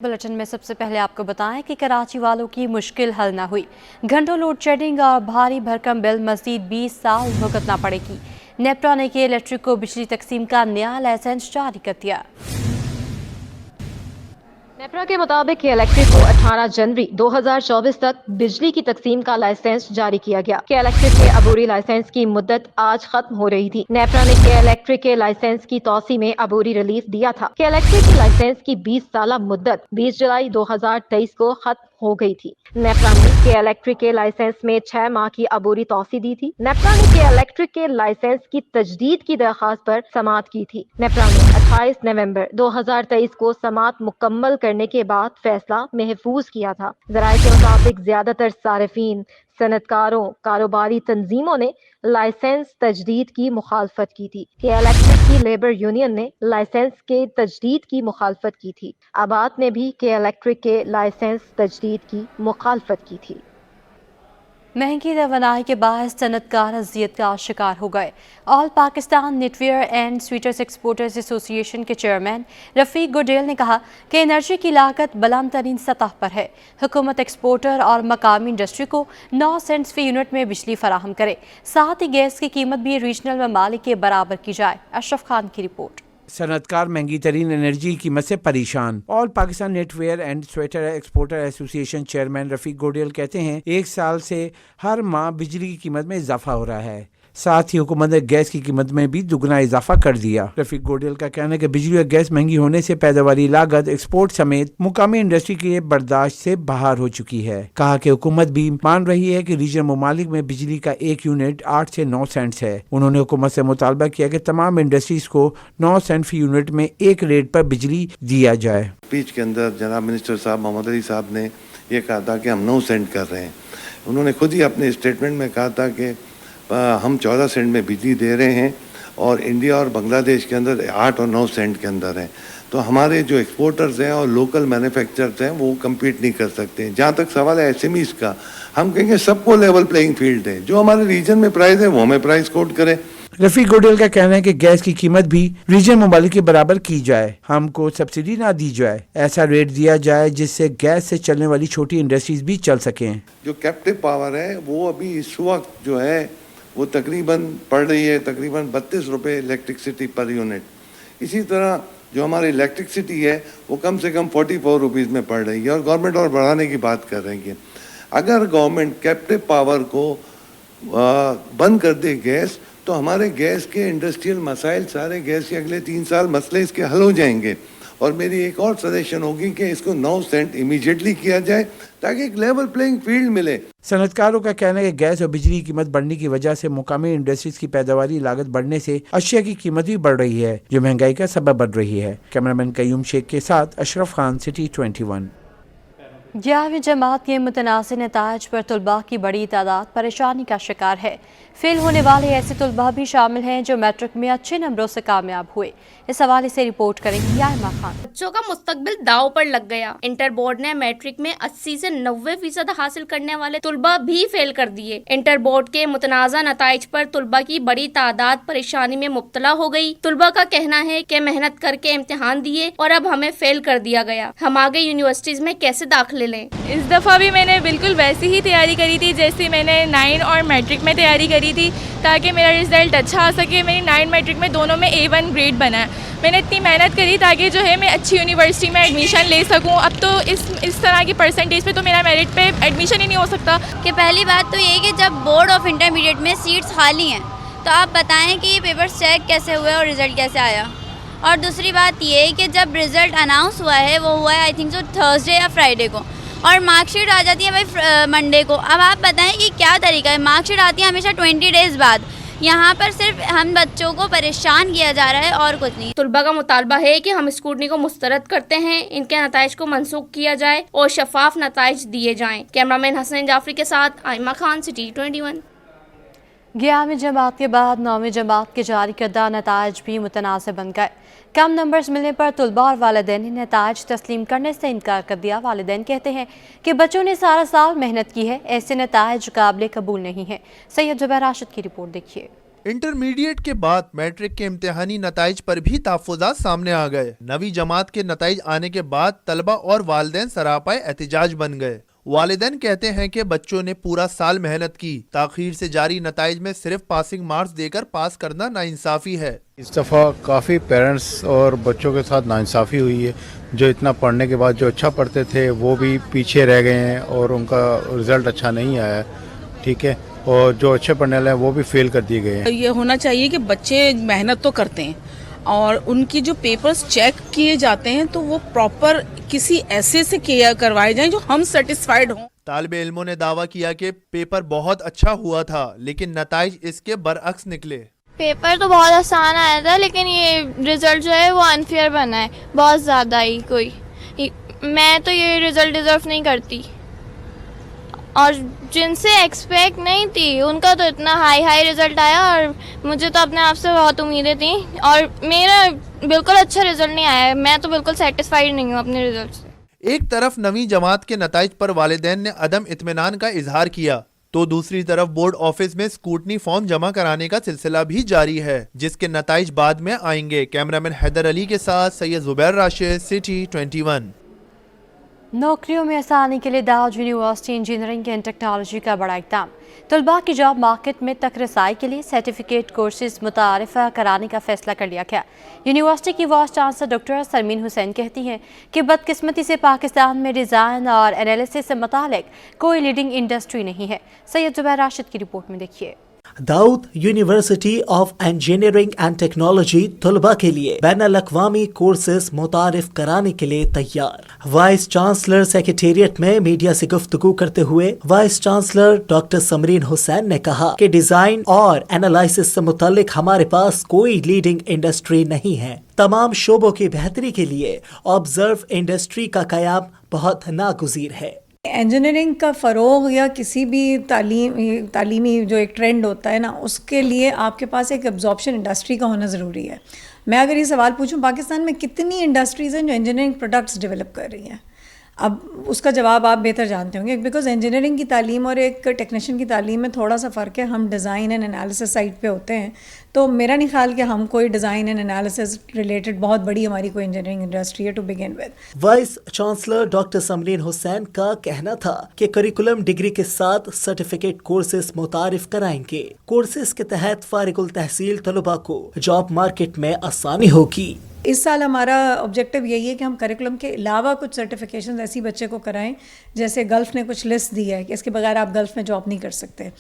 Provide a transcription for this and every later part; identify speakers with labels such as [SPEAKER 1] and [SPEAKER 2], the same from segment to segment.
[SPEAKER 1] Bulletin में सबसे पहले आपको बताएं कि कराची वालों की मुश्किल हल न हुई। घंटों लोड शेडिंग और भारी भरकम बिल मजीद 20 साल भुगतना पड़ेगी। नेपरा ने के इलेक्ट्रिक को बिजली तकसीम का नया लाइसेंस जारी कर दिया।
[SPEAKER 2] नेपरा के मुताबिक के इलेक्ट्रिक को 18 जनवरी 2024 तक बिजली की तकसीम का लाइसेंस जारी किया गया। के इलेक्ट्रिक के अबूरी लाइसेंस की मुद्दत आज खत्म हो रही थी। नेपरा ने के इलेक्ट्रिक के लाइसेंस की तौसी में अबूरी रिलीफ दिया था। के इलेक्ट्रिक की लाइसेंस की 20 साल मुद्दत 20 जुलाई 2023 को खत्म हो गई थी। नेपरा ने के इलेक्ट्रिक के लाइसेंस में 6 माह की अबूरी तौसी दी थी। नेपरा ने के इलेक्ट्रिक के लाइसेंस की तजदीद की दरखास्त पर समाअत की थी। नेपरा ने 28 नवंबर 2023 को समाअत मुकम्मल करने के बाद फैसला महफूज किया था। ज़राए के मुताबिक ज्यादातर सारिफीन, सनतकारों, कारोबारी तंजीमों ने लाइसेंस तजदीद की मुखालफत की थी। के इलेक्ट्रिक की लेबर यूनियन ने लाइसेंस के तजदीद की मुखालफत की थी। आबाद ने भी के इलेक्ट्रिक के लाइसेंस तजदीद की मुखालफत की थी।
[SPEAKER 1] महंगी रवानाई के बायस सनतकार अजियत का शिकार हो गए। All Pakistan knitwear and sweaters exporters association के चेयरमैन रफीक गुडेल ने कहा कि एनर्जी की लागत बुलंद तरीन सतह पर है। हुकूमत एक्सपोर्टर और मकामी इंडस्ट्री को 9 सेंट्स फी यूनिट में बिजली फराहम करे। साथ ही गैस की कीमत भी रीजनल ममालिक के बराबर की जाए। अशरफ खान की रिपोर्ट।
[SPEAKER 3] सनतकार महंगी तरीन एनर्जी की कीमत से परेशान। All Pakistan knitwear and sweater exporter association chairman Rafiq Godil कहते हैं 1 साल से हर माह बिजली की कीमत में इजाफा हो रहा है। साथ ही हुकूमत ने गैस की कीमत में भी दुगना इजाफा कर दिया। रफीक गोडेल का कहना है कि बिजली और गैस महंगी होने से पैदावारी लागत एक्सपोर्ट समेत मुकामी इंडस्ट्री के बर्दाश्त से बाहर हो चुकी है। कहा कि हुकूमत भी मान रही है कि रीजन ममालिक में बिजली का 1 यूनिट 8 से 9 सेंट्स है। उन्होंने हुकूमत से मुतालबा किया कि तमाम इंडस्ट्रीज को 9 सेंट फी यूनिट में एक रेट पर बिजली दिया जाए।
[SPEAKER 4] स्पीच के अंदर जनाब मिनिस्टर साहब मोहम्मद अली साहब ने ये कहा था कि हम 9 सेंट कर रहे हैं। उन्होंने खुद ही अपने स्टेटमेंट में कहा था कि हम 14 सेंट में बिजली दे रहे हैं और इंडिया और बांग्लादेश के अंदर 8 और 9 सेंट के अंदर हैं। तो हमारे जो एक्सपोर्टर्स हैं और लोकल मैन्युफैक्चरर्स हैं वो कम्पीट नहीं कर सकते। जहाँ तक सवाल है एसएमईज का, हम कहेंगे सबको लेवल प्लेइंग फील्ड है। जो हमारे रीजन में प्राइस है वो हमें प्राइस कोट करें।
[SPEAKER 3] रफीक गोडेल का कहना है कि गैस की कीमत भी रीजन ममालिक के बराबर की जाए। हमको सब्सिडी ना दी जाए, ऐसा रेट दिया जाए जिससे गैस से चलने वाली छोटी इंडस्ट्रीज भी चल सकें।
[SPEAKER 4] जो कैप्टिव पावर है वो अभी इस वक्त जो है वो तकरीबन पड़ रही है तकरीबन 32 रुपये इलेक्ट्रिसिटी पर यूनिट। इसी तरह जो हमारी इलेक्ट्रिसिटी है वो कम से कम 44 रुपीज़ में पड़ रही है और गवर्नमेंट और बढ़ाने की बात कर रही है। अगर गवर्नमेंट कैप्टिव पावर को बंद कर दे गैस, तो हमारे गैस के इंडस्ट्रियल मसाइल सारे गैस के अगले 3 साल मसले इसके हल हो जाएंगे। और मेरी एक और सजेशन होगी कि इसको 9 सेंट इमीडिएटली किया जाए ताकि एक लेवल प्लेइंग फील्ड मिले।
[SPEAKER 3] सनतकारों का कहना है कि गैस और बिजली की कीमत बढ़ने की वजह से मुकामी इंडस्ट्रीज की पैदावारी लागत बढ़ने से अशिया की कीमत भी बढ़ रही है, जो महंगाई का सबब बन रही है। कैमरामैन कयूम शेख के साथ अशरफ खान, सिटी 21।
[SPEAKER 1] 11वीं जमात के मुतनाज़ नताइज पर तलबा की बड़ी तादाद परेशानी का शिकार है। फेल होने वाले ऐसे तलबा भी शामिल हैं जो मैट्रिक में अच्छे नंबरों से कामयाब हुए। इस हवाले से रिपोर्ट करेंगी यारमा खान।
[SPEAKER 5] बच्चों का मुस्तकबिल दाव पर लग गया। इंटर बोर्ड ने मैट्रिक में 80 से 90% हासिल करने वाले तलबा भी फेल कर दिए। इंटर बोर्ड के मुतनाज़ा नताइज पर तलबा की बड़ी तादाद परेशानी में मुब्तला हो गई। तलबा का कहना है कि मेहनत करके इम्तिहान दिए और अब हमें फेल कर दिया गया। हम आगे यूनिवर्सिटीज में कैसे दाखिले लें?
[SPEAKER 6] इस दफ़ा भी मैंने बिल्कुल वैसी ही तैयारी करी थी जैसे मैंने 9 और मैट्रिक में तैयारी करी थी, ताकि मेरा रिज़ल्ट अच्छा आ सके। मेरी 9 मैट्रिक में दोनों में A1 ग्रेड बना है। मैंने इतनी मेहनत करी ताकि जो है मैं अच्छी यूनिवर्सिटी में एडमिशन ले सकूं। अब तो इस तरह की परसेंटेज पे तो मेरा मेरिट पे एडमिशन ही नहीं हो सकता।
[SPEAKER 7] कि पहली बात तो ये कि जब बोर्ड ऑफ इंटरमीडिएट में सीट्स खाली हैं तो आप बताएं कि ये पेपर चेक कैसे हुए और रिज़ल्ट कैसे आया। और दूसरी बात ये है कि जब रिज़ल्ट अनाउंस हुआ है वो हुआ है आई थिंक सो थर्सडे या फ्राइडे को, और मार्कशीट आ जाती है भाई मंडे को। अब आप बताएं कि क्या तरीका है। मार्कशीट आती है हमेशा 20 डेज़ बाद। यहाँ पर सिर्फ हम बच्चों को परेशान किया जा रहा है और कुछ नहीं।
[SPEAKER 5] तलबा का मुतालबा है कि हम स्क्रूटनी को मुस्तरद करते हैं, इनके नताइज को मनसूख किया जाए और शफाफ नताइज दिए जाएं। कैमरामैन हसन जाफरी के साथ आइमा खान, सिटी 21।
[SPEAKER 1] 11वीं जमात के बाद 9वीं जमात के जारी करदा नताइज भी मुतनाज़ बन गए। कम नंबर्स मिलने पर तलबा और वालिदैन ने नताइज तस्लीम करने से इनकार कर दिया। वालिदैन कहते हैं कि बच्चों ने सारा साल मेहनत की है, ऐसे नताइज काबिल कबूल नहीं है। सैयद जुबैर राशिद की रिपोर्ट देखिए।
[SPEAKER 8] इंटरमीडिएट के बाद मैट्रिक के इम्तिहानी नताइज पर भी तहफ़्फ़ुज़ात सामने आ गए। नवी जमात के नताइज आने के बाद तलबा और वालिदैन सरापाए एहतिजाज बन गए। वालिदैन कहते हैं कि बच्चों ने पूरा साल मेहनत की, ताख़ीर से जारी नताइज में सिर्फ पासिंग मार्क्स देकर पास करना नाइंसाफ़ी है।
[SPEAKER 9] इस दफ़ा काफ़ी पेरेंट्स और बच्चों के साथ नाइंसाफ़ी हुई है। जो इतना पढ़ने के बाद जो अच्छा पढ़ते थे वो भी पीछे रह गए हैं और उनका रिज़ल्ट अच्छा नहीं आया, ठीक है, और जो अच्छे पढ़ने वाले हैं वो भी फेल कर दिए गए हैं।
[SPEAKER 10] ये होना चाहिए कि बच्चे मेहनत तो करते हैं और उनकी जो पेपर्स चेक किए जाते हैं तो वो प्रॉपर किसी ऐसे से किया करवाए जाएं जो हम सेटिस्फाइड हों।
[SPEAKER 8] तालिबे इल्मों ने दावा किया कि पेपर बहुत अच्छा हुआ था, लेकिन नताइज इसके बरअक्स निकले।
[SPEAKER 11] पेपर तो बहुत आसान आया था, लेकिन ये रिज़ल्ट जो है वो अनफेयर बना है, बहुत ज़्यादा ही मैं तो ये रिज़ल्ट डिज़र्व नहीं करती, और जिनसे एक्सपेक्ट नहीं थी उनका तो इतना हाई रिज़ल्ट आया, और मुझे तो अपने आप से बहुत उम्मीदें थी और मेरा बिल्कुल अच्छा रिज़ल्ट नहीं आया है। मैं तो बिल्कुल सेटिस्फाइड नहीं हूँ अपने रिज़ल्ट से।
[SPEAKER 8] एक तरफ नवी जमात के नताइज पर वालिदैन ने अदम इत्मीनान का इजहार किया, तो दूसरी तरफ बोर्ड ऑफिस में स्कूटनी फॉर्म जमा कराने का सिलसिला भी जारी है, जिसके नताइज बाद में आएंगे। कैमरामैन हैदर अली के साथ सैयद जुबैर राशिद, सिटी 21।
[SPEAKER 1] नौकरियों में आसानी के लिए Dawood university engineering and technology का बड़ा इक़दाम। तलबा की जॉब मार्केट में तक रसाई के लिए सर्टिफिकेट कोर्सेज मुतारिफ़ कराने का फैसला कर लिया गया। यूनिवर्सिटी की vice chancellor doctor Sarmeen Hussain कहती हैं कि बदकिस्मती से पाकिस्तान में डिज़ाइन और एनालिसिस से मुतालिक कोई लीडिंग इंडस्ट्री नहीं है। सैयद जुबैर राशिद की रिपोर्ट में देखिए।
[SPEAKER 12] Dawood university of engineering and technology तलबा के लिए बैनुल-अक़वामी कोर्सेज मुतारिफ कराने के लिए तैयार। वाइस चांसलर सेक्रेटेरिएट में मीडिया से गुफ्तगू करते हुए vice chancellor doctor Samreen Hussain ने कहा कि डिजाइन और एनालिसिस से मुतालिक हमारे पास कोई लीडिंग इंडस्ट्री नहीं है। तमाम शोबों की बेहतरी के लिए ऑब्जर्व इंडस्ट्री का क़याम बहुत नागुज़ीर है।
[SPEAKER 13] इंजीनियरिंग का फ़रोग़ या किसी भी तालीमी जो एक ट्रेंड होता है ना, उसके लिए आपके पास एक एब्जॉर्प्शन इंडस्ट्री का होना ज़रूरी है। मैं अगर ये सवाल पूछूं पाकिस्तान में कितनी इंडस्ट्रीज़ हैं जो इंजीनियरिंग प्रोडक्ट्स डेवलप कर रही हैं, अब उसका जवाब आप बेहतर जानते होंगे, बिकॉज़ इंजीनियरिंग की तालीम और एक टेक्नीशियन की तालीम में थोड़ा सा फ़र्क है। हम डिज़ाइन एंड एनालिसिस साइड पे होते हैं, तो मेरा नहीं ख्याल कि हम कोई डिज़ाइन एंड एनालिसिस रिलेटेड बहुत बड़ी हमारी कोई इंजीनियरिंग इंडस्ट्री है to begin with.
[SPEAKER 12] Vice chancellor doctor Samreen Hussain का कहना था कि करिकुलम डिग्री के साथ सर्टिफिकेट कोर्सेज मुतारिफ कराएंगे। कोर्सेज के तहत फारिगुल तहसील तलबा को जॉब मार्केट में आसानी होगी।
[SPEAKER 13] इस साल हमारा ऑब्जेक्टिव यही है कि हम करिकुलम के अलावा कुछ सर्टिफिकेशन ऐसी बच्चे को कराएं, जैसे गल्फ़ ने कुछ लिस्ट दी है कि इसके बगैर आप गल्फ़ में जॉब नहीं कर सकते।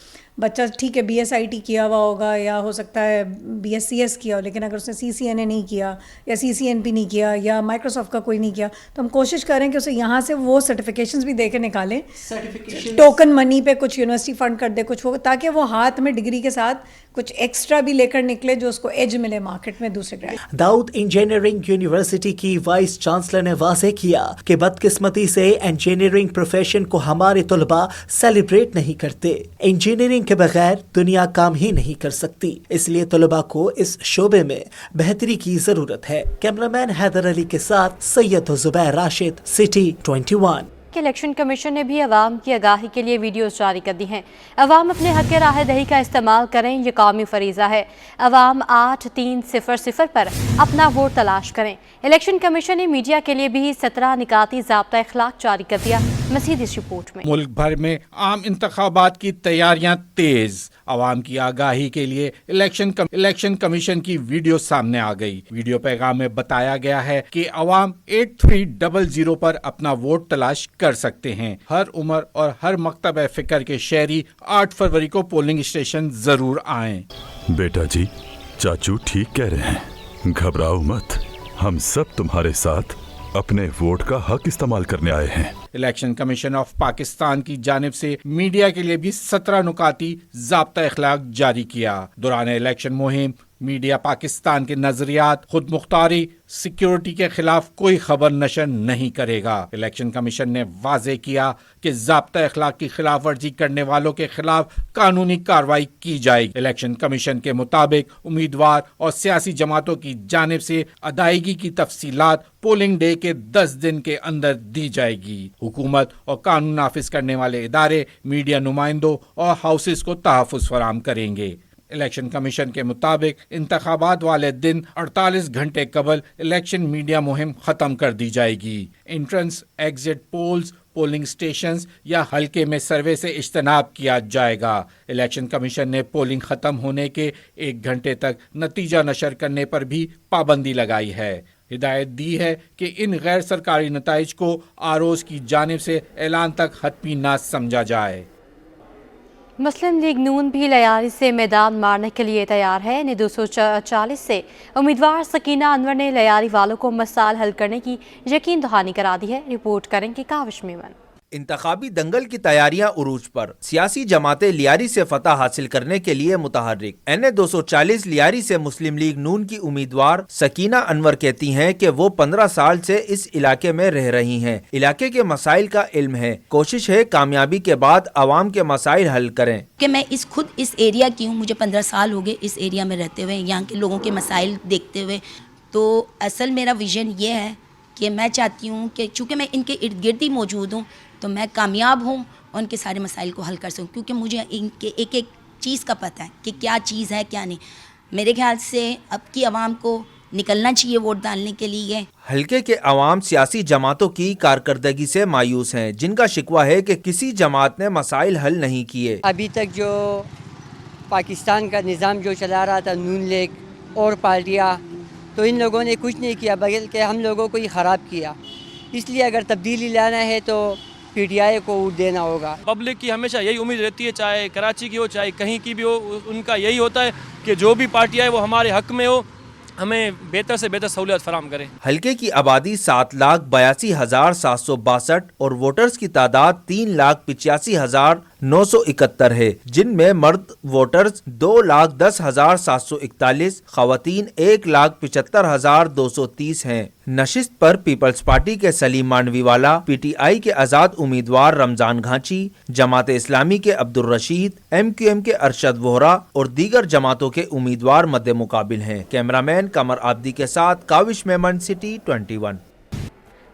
[SPEAKER 13] बच्चा ठीक है BSIT किया हुआ होगा या हो सकता है BScs किया हो, लेकिन अगर उसने CCNA नहीं किया या CCNP नहीं किया या माइक्रोसॉफ्ट का कोई नहीं किया, तो हम कोशिश करें कि उसे यहाँ से वो सर्टिफिकेशंस भी दे के निकालें। टोकन मनी पे कुछ यूनिवर्सिटी फंड कर दे कुछ हो, ताकि वो हाथ में डिग्री के साथ कुछ एक्स्ट्रा भी लेकर निकले जो उसको एज मिले मार्केट में दूसरे ग्रेड।
[SPEAKER 12] दाऊद इंजीनियरिंग यूनिवर्सिटी की वाइस चांसलर ने वाज़ेह किया कि बदकिस्मती से इंजीनियरिंग प्रोफेशन को हमारे तलबा सेलिब्रेट नहीं करते। इंजीनियरिंग के बगैर दुनिया काम ही नहीं कर सकती, इसलिए तलबा को इस शोबे में बेहतरी की जरूरत है। कैमरामैन हैदर अली के साथ Syed Zubair Rashid, city 21।
[SPEAKER 1] Election commission ने भी अवाम की आगाही के लिए वीडियोस जारी कर दी हैं। अवाम अपने हक़ राह दही का इस्तेमाल करें, ये कौमी फरीज़ा है। अवाम 8300 पर अपना वोट तलाश करें। इलेक्शन कमीशन ने मीडिया के लिए भी 17 निकाती ज़ाब्ता इखलाक जारी कर दिया। मज़ीद इस रिपोर्ट में।
[SPEAKER 3] मुल्क भर में आम इंतखाबात की तैयारियां तेज। अवाम की आगाही के लिए इलेक्शन कमीशन की वीडियो सामने आ गई। वीडियो पैगाम में बताया गया है कि अवाम 8300 पर अपना वोट तलाश कर सकते हैं। हर उम्र और हर मकतब फ़िक्र के शहरी 8 फरवरी को पोलिंग स्टेशन जरूर आएं।
[SPEAKER 14] बेटा जी, चाचू ठीक कह रहे हैं, घबराओ मत, हम सब तुम्हारे साथ अपने वोट का हक इस्तेमाल करने आए हैं।
[SPEAKER 3] इलेक्शन कमीशन ऑफ पाकिस्तान की जानिब से मीडिया के लिए भी 17 नुकाती ज़ाब्ता इखलाक जारी किया। दौरान इलेक्शन मुहिम मीडिया पाकिस्तान के नजरियात, खुद मुख्तारी, सिक्योरिटी के खिलाफ कोई खबर नशर नहीं करेगा। इलेक्शन कमीशन ने वाज़ेह किया कि ज़ाब्ता इखलाक की खिलाफ वर्जी करने वालों के खिलाफ कानूनी कार्रवाई की जाएगी। इलेक्शन कमीशन के मुताबिक उम्मीदवार और सियासी जमातों की जानिब से अदायगी की तफसीलात पोलिंग डे के 10 दिन के अंदर दी जाएगी। हुकूमत और कानून नाफिज करने वाले इदारे मीडिया नुमाइंदों और हाउसेस को तहफ़्फ़ुज़ फराहम करेंगे। इलेक्शन कमीशन के मुताबिक इंतखाबात वाले दिन 48 घंटे कबल इलेक्शन मीडिया मुहिम खत्म कर दी जाएगी। Entrance exit polls, polling stations या हल्के में सर्वे से इज्तनाब किया जाएगा। इलेक्शन कमीशन ने पोलिंग खत्म होने के 1 घंटे तक नतीजा नशर करने पर भी पाबंदी लगाई है। हिदायत दी है कि इन गैर सरकारी नताइज को आरओज़ की जानिब से ऐलान तक हतमी ना समझा जाए।
[SPEAKER 1] मुस्लिम लीग नून भी लयारी से मैदान मारने के लिए तैयार है। ने 240 से उम्मीदवार सकीना अनवर ने लयारी वालों को मसाइल हल करने की यकीन दहानी करा दी है। रिपोर्ट करेंगे काविश मेमन।
[SPEAKER 15] इंतखाबी दंगल की तैयारियां उरूज पर, सियासी जमातें लियारी से फतह हासिल करने के लिए मुतहर्रिक। NA 240 लियारी से मुस्लिम लीग नून की उम्मीदवार सकीना अनवर कहती हैं कि वो 15 साल से इस इलाके में रह रही हैं। इलाके के मसाइल का इल्म है, कोशिश है कामयाबी के बाद आवाम के मसाइल हल करें।
[SPEAKER 16] कि मैं खुद इस एरिया की हूँ, मुझे 15 साल हो गए इस एरिया में रहते हुए, यहाँ के लोगों के मसाइल देखते हुए। तो असल मेरा विजन ये है कि मैं चाहती हूँ कि चूँकि मैं इनके इर्द गिर्द ही मौजूद हूँ तो मैं कामयाब हूँ और उनके सारे मसाइल को हल कर सकूँ, क्योंकि मुझे इनके एक एक चीज़ का पता है कि क्या चीज़ है क्या नहीं। मेरे ख्याल से अब की आवाम को निकलना चाहिए वोट डालने के लिए।
[SPEAKER 15] हल्के के अवाम सियासी जमातों की कारकर्दगी से मायूस हैं, जिनका शिकवा है कि किसी जमात ने मसाइल हल नहीं किए।
[SPEAKER 17] अभी तक जो पाकिस्तान का निज़ाम जो चला रहा था नून लीग और पार्टियाँ, तो इन लोगों ने कुछ नहीं किया बल्कि हम लोगों को ही ख़राब किया। इसलिए अगर तब्दीली लाना है तो PTI को वोट देना होगा।
[SPEAKER 18] पब्लिक की हमेशा यही उम्मीद रहती है, चाहे कराची की हो चाहे कहीं की भी हो, उनका यही होता है कि जो भी पार्टी आए वो हमारे हक में हो, हमें बेहतर से बेहतर सहूलियत फराहम करें।
[SPEAKER 15] हल्के की आबादी 7,82,762 और वोटर्स की तादाद 3,85,971 है, जिनमें मर्द वोटर्स 2,10,741, खवातीन 1,75,230 हैं। नशिस्त पर पीपल्स पार्टी के सलीम मांडवीवाला, PTI के आज़ाद उम्मीदवार रमजान घांची, जमात इस्लामी के अब्दुल रशीद, MQM के अरशद वोहरा और दीगर जमातों के उम्मीदवार मद्दे मुकाबिल हैं। कैमरामैन कमर आब्दी के साथ Kawish Memon, city 21।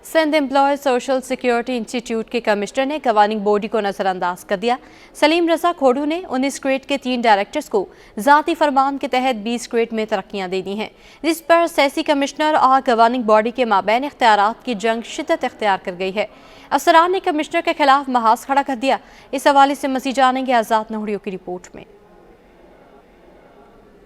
[SPEAKER 1] Sindh employ social security institute के कमिश्नर ने गवर्निंग बॉडी को नजरअंदाज कर दिया। सलीम रजा खोड़ू ने 19 ग्रेड के 3 डायरेक्टर्स को ज़ाती फरमान के तहत 20 ग्रेड में तरक्कियां दे दी हैं, जिस पर सैसी कमिश्नर और गवर्निंग बॉडी के माबैन इख्तियारात की जंग शिद्दत इख्तियार कर गई है। अफसरान ने कमिश्नर के खिलाफ महाज खड़ा कर दिया। इस हवाले से मज़ीद जानेंगे आज़ाद नहुड़ियों की रिपोर्ट में।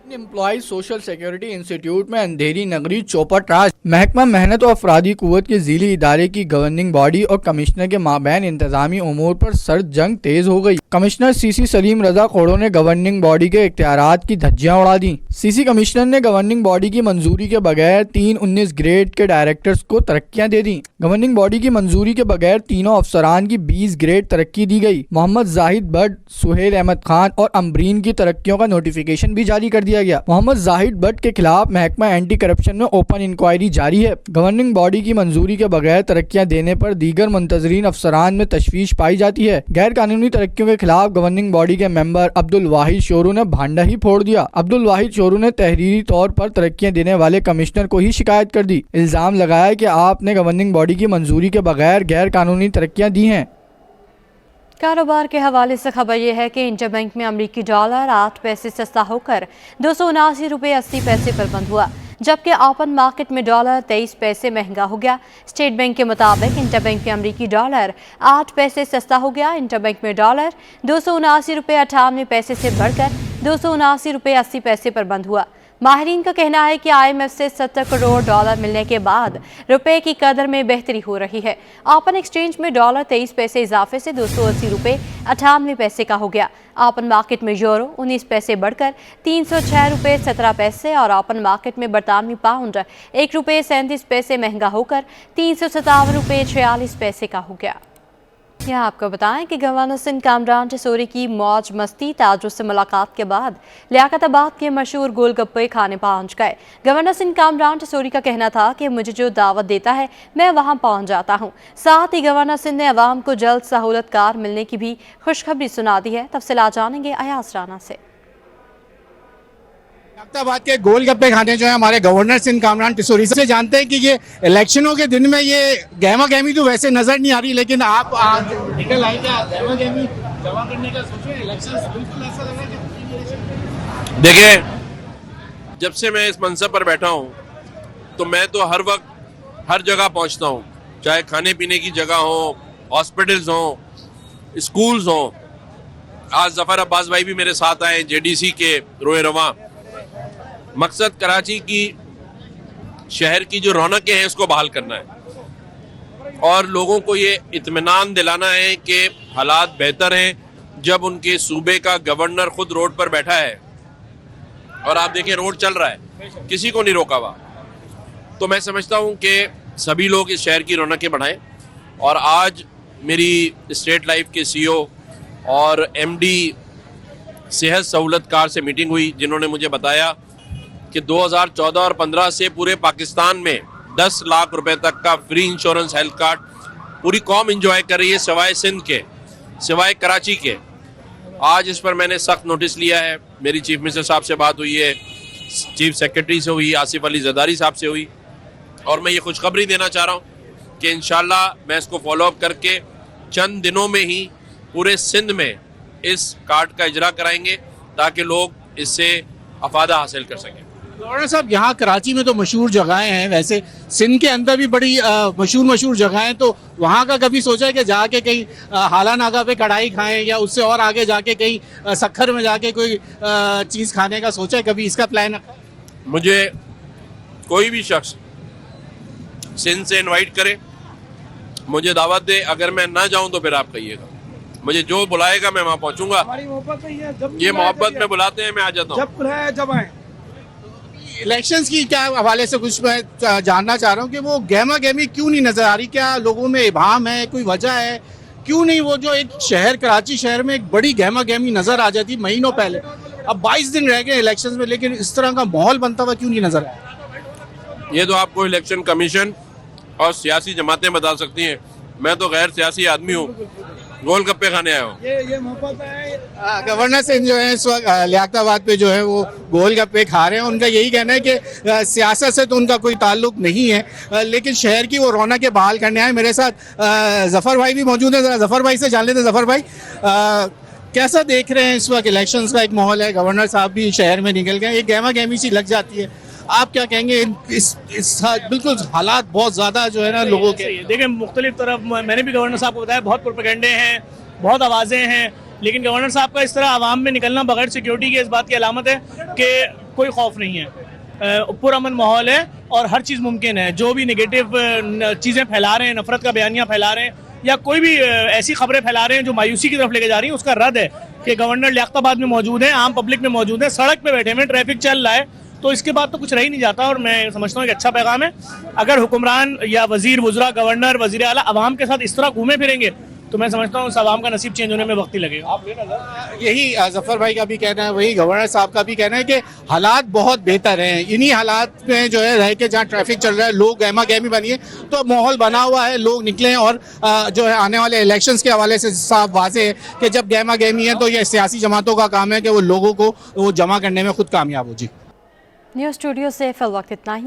[SPEAKER 19] एम्प्लॉय सोशल सिक्योरिटी इंस्टीट्यूट में अंधेरी नगरी चौपट राज महकमा मेहनत और अफरादी कुव्वत के ज़ीली इदारे की गवर्निंग बॉडी और कमिश्नर के माबैन इंतजामी उमूर पर सर्द जंग तेज हो गई। कमिश्नर CC सलीम रजा खोड़ो ने गवर्निंग बॉडी के इख्तियारात की धज्जियां उड़ा दी। CC कमिश्नर ने गवर्निंग बॉडी की मंजूरी के बगैर 3 19 ग्रेड के डायरेक्टर्स को तरक्कियां दे दी। गवर्निंग बॉडी की मंजूरी के बगैर तीनों अफसरान की 20 ग्रेड तरक्की दी गई। मोहम्मद जाहिद भट्ट, सुहेल अहमद खान और अम्बरीन की तरक्कियों का नोटिफिकेशन भी जारी कर दिया गया। मोहम्मद जाहिद भट्ट के खिलाफ महकमा एंटी करप्शन में ओपन इंक्वायरी जारी है। गवर्निंग बॉडी की मंजूरी के बगैर तरक्कियां देने पर दीगर मुंतजरीन अफसरान में तशवीश पाई जाती है। गैर कानूनी तरक्कियों के खिलाफ गवर्निंग बॉडी के मेंबर अब्दुल वाहिद शोरू ने भांडा ही फोड़ दिया। अब्दुल वाहिद शोरू ने तहरीरी तौर पर तरक्कियां देने वाले कमिश्नर को ही शिकायत कर दी। इल्जाम लगाया कि आपने गवर्निंग बॉडी की मंजूरी के बगैर गैर कानूनी तरक्कियां दी हैं।
[SPEAKER 1] कारोबार के हवाले से खबर यह है कि इंटरबैंक में अमरीकी डॉलर 8 पैसे सस्ता होकर 279 रुपये 80 पैसे पर बंद हुआ, जबकि ओपन मार्केट में डॉलर 23 पैसे महंगा हो गया। स्टेट बैंक के मुताबिक इंटरबैंक में अमरीकी डॉलर 8 पैसे सस्ता हो गया। इंटरबैंक में डॉलर 279 रुपये 98 पैसे से बढ़कर 279 रुपये 80 पैसे पर बंद हुआ। माहिरीन का कहना है कि IMF से 70 करोड़ डॉलर मिलने के बाद रुपए की कदर में बेहतरी हो रही है। ओपन एक्सचेंज में डॉलर 23 पैसे इजाफे से 280 रुपये 98 पैसे का हो गया। ओपन मार्केट में यूरो 19 पैसे बढ़कर 306 रुपये 17 पैसे और ओपन मार्केट में बरतानवी पाउंड 1 रुपये 37 पैसे महंगा होकर 357 रुपये 46 पैसे का हो गया। यहाँ आपको बताएं कि गवर्नर सिंध कामरान टिसोरी की मौज मस्ती ताजुब से मुलाकात के बाद लियाकताबाद के मशहूर गोलगप्पे खाने पहुंच गए। गवर्नर सिंध कामरान टिसोरी का कहना था कि मुझे जो दावत देता है मैं वहां पहुंच जाता हूं। साथ ही गवर्नर सिंध ने अवाम को जल्द सहूलतकार मिलने की भी खुशखबरी सुना दी है। तफसीलात जानेंगे अयाज राना से।
[SPEAKER 20] लियाकताबाद के गोलगप्पे खाने जो है हमारे गवर्नर सिंध कामरान टिसोरी से जानते हैं कि ये इलेक्शनों के दिन में ये गहमा गहमी तो वैसे नजर नहीं आ रही, लेकिन आप आज निकल आए क्या गहमा गहमी जमा करने का सोच रहे हैं? इलेक्शन बिल्कुल ऐसा लग रहा है कि
[SPEAKER 21] دیکھیں جب سے میں اس منصب پر بیٹھا ہوں تو میں تو ہر وقت ہر جگہ پہنچتا ہوں, چاہے کھانے پینے کی جگہ ہوں, ہاسپٹلز ہوں, اسکولز ہوں. آج ظفر عباس بھائی بھی میرے ساتھ آئے جے ڈی سی کے روئے رواں. مقصد کراچی کی شہر کی جو رونقیں ہیں اس کو بحال کرنا ہے اور لوگوں کو یہ اطمینان دلانا ہے کہ حالات بہتر ہیں جب ان کے صوبے کا گورنر خود روڈ پر بیٹھا ہے. اور آپ دیکھیں روڈ چل رہا ہے, کسی کو نہیں روکا ہوا. تو میں سمجھتا ہوں کہ سبھی لوگ اس شہر کی رونقیں بڑھائیں. اور آج میری اسٹیٹ لائف کے سی او اور ایم ڈی صحت سہولت کار سے میٹنگ ہوئی, جنہوں نے مجھے بتایا کہ 2014 اور 15 سے پورے پاکستان میں 10 لاکھ روپے تک کا فری انشورنس ہیلتھ کارڈ پوری قوم انجوائے کر رہی ہے, سوائے سندھ کے, سوائے کراچی کے. آج اس پر میں نے سخت نوٹس لیا ہے. میری چیف منسٹر صاحب سے بات ہوئی ہے, چیف سیکرٹری سے ہوئی, آصف علی زرداری صاحب سے ہوئی, اور میں یہ خوشخبری دینا چاہ رہا ہوں کہ انشاءاللہ میں اس کو فالو اپ کر کے چند دنوں میں ہی پورے سندھ میں اس کارڈ کا اجرا کرائیں گے تاکہ لوگ اس سے افادہ حاصل کر سکیں.
[SPEAKER 20] گورنر صاحب یہاں کراچی میں تو مشہور جگہیں ہیں, ویسے سندھ کے اندر بھی بڑی مشہور جگہیں, تو وہاں کا کبھی سوچا ہے کہ جا کے کہیں حالہ ناگا پہ کڑھائی کھائیں یا اس سے اور آگے جا کے کہیں سکھر میں جا کے کوئی چیز کھانے کا سوچا ہے کبھی, اس کا پلان ہے؟
[SPEAKER 21] مجھے کوئی بھی شخص سندھ سے انوائٹ کرے, مجھے دعوت دے, اگر میں نہ جاؤں تو پھر آپ کہیے گا, مجھے جو بلائے گا میں وہاں پہنچوں گا. یہ محبت میں بلاتے ہیں, میں آ جاتا ہوں.
[SPEAKER 20] جب بلائے جب آئیں. الیکشنز کی کیا حوالے سے کچھ میں جاننا چاہ رہا ہوں کہ وہ گہما گہمی کیوں نہیں نظر آ رہی, کیا لوگوں میں ابہام ہے, کوئی وجہ ہے, کیوں نہیں وہ جو ایک شہر کراچی شہر میں ایک بڑی گہما گہمی نظر آ جاتی مہینوں پہلے, اب 22 دن رہ گئے الیکشنز میں, لیکن اس طرح کا ماحول بنتا ہوا کیوں نہیں نظر آیا؟
[SPEAKER 21] یہ تو آپ کو الیکشن کمیشن اور سیاسی جماعتیں بتا سکتی ہیں. میں تو غیر سیاسی آدمی ہوں, گول گپے کھانے آیا ہوں.
[SPEAKER 20] یہ محبت ہے. گورنر سندھ جو ہے اس وقت لیاقت آباد پہ جو ہے وہ گول گپے کھا رہے ہیں. ان کا یہی کہنا ہے کہ سیاست سے تو ان کا کوئی تعلق نہیں ہے, لیکن شہر کی وہ رونقیں بحال کرنے آئے. میرے ساتھ ظفر بھائی بھی موجود ہیں, ذرا ظفر بھائی سے جان لیتے ہیں. ظفر بھائی کیسا دیکھ رہے ہیں اس وقت الیکشنز کا ایک ماحول ہے, گورنر صاحب بھی شہر میں نکل گئے, ایک گہما گہمی سی لگ جاتی ہے, آپ کیا کہیں گے؟ بالکل حالات بہت زیادہ جو ہے نا لوگوں کے.
[SPEAKER 22] دیکھیں مختلف طرف میں نے بھی گورنر صاحب کو بتایا, بہت پروپیگنڈے ہیں, بہت آوازیں ہیں, لیکن گورنر صاحب کا اس طرح عوام میں نکلنا بغیر سیکیورٹی کے اس بات کی علامت ہے کہ کوئی خوف نہیں ہے, پرامن ماحول ہے اور ہر چیز ممکن ہے. جو بھی نگیٹو چیزیں پھیلا رہے ہیں, نفرت کا بیانیہ پھیلا رہے ہیں یا کوئی بھی ایسی خبریں پھیلا رہے ہیں جو مایوسی کی طرف لے کے جا رہی ہیں, اس کا رد ہے کہ گورنر لیاقت آباد میں موجود ہیں, عام پبلک میں موجود ہیں, سڑک پہ بیٹھے ہوئے, ٹریفک چل رہا ہے, تو اس کے بعد تو کچھ رہ ہی نہیں جاتا. اور میں سمجھتا ہوں کہ اچھا پیغام ہے. اگر حکمران یا وزیر وزراء, گورنر, وزیر اعلیٰ عوام کے ساتھ اس طرح گھومے پھریں گے تو میں سمجھتا ہوں اس عوام کا نصیب چینج ہونے میں وقت ہی لگے گا.
[SPEAKER 20] یہی ظفر بھائی کا بھی کہنا ہے, وہی گورنر صاحب کا بھی کہنا ہے کہ حالات بہت بہتر ہیں. انہی حالات میں جو ہے رہ کے جہاں ٹریفک چل رہا ہے, لوگ گہما گہمی بنی ہے, تو ماحول بنا ہوا ہے, لوگ نکلیں. اور جو ہے آنے والے الیکشنز کے حوالے سے صاف واضح ہے کہ جب گہما گہمی ہے تو یہ سیاسی جماعتوں کا کام ہے کہ وہ لوگوں کو وہ جمع کرنے میں خود کامیاب ہو. جی
[SPEAKER 1] نیوز اسٹوڈیو سے فی الوقت اتنا ہی.